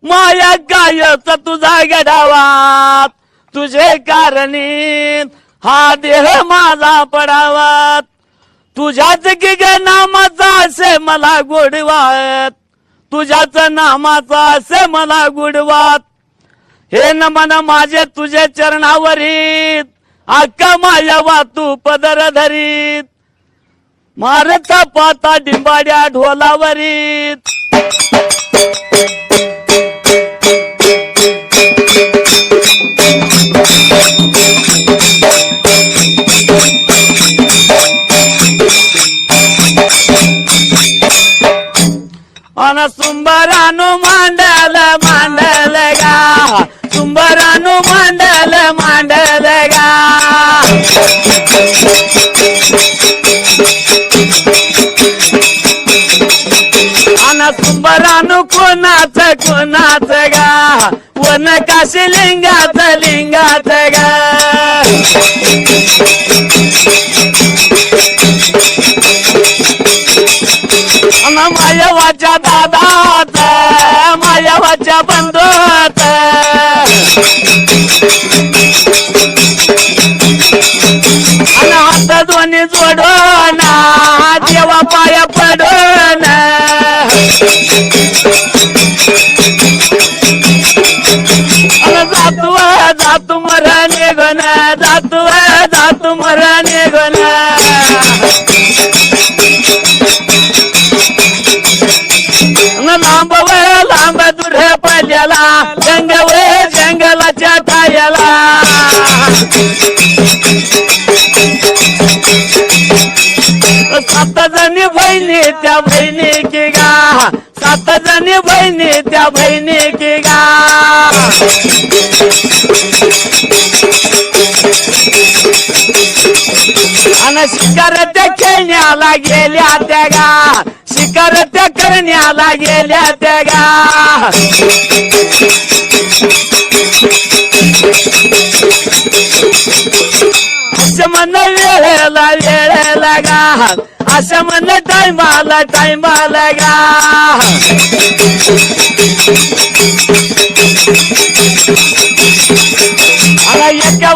माया गायचा तुझा गडावात तुझे कारणी हा देह माझा पडावात तुझ्याच गिग नामाचा असे मला गोडवात तुझ्याच नामाचा असे मला गोडवात हे नमन माझे तुझे चरणावरीत अक्का माया वातू पदर धरीत मारता पाता डिंबाड्या ढोलावरीत अन सुंबरानु मांडल मांडल गा सुंबरानु मांडल मांडल गा अन सुंबरानु कोणाच कोणाच गा वन काशी लिंगाच लिंगाच गा मायावाच्या दादात मायावाच्या बंधूत आणि हात दोन्ही जोडून देवा पाया पडून जातू जातू मरा निघून जातू मरा निघून लांब लांब दुर्हे पडल्याला जंगल जंगलाच्या ठायाला सात जणी बहिणी त्या बहिणी की गा सात जणी बहिणी त्या बहिणी की गा आणि शिकार त्या खेळण्याला गेल्या त्या गा शिकार त्या करण्याला गेल्या त्या गा असं म्हण वेळेला वेळेला गा असं म्हण टायमाला टायमाला गा एका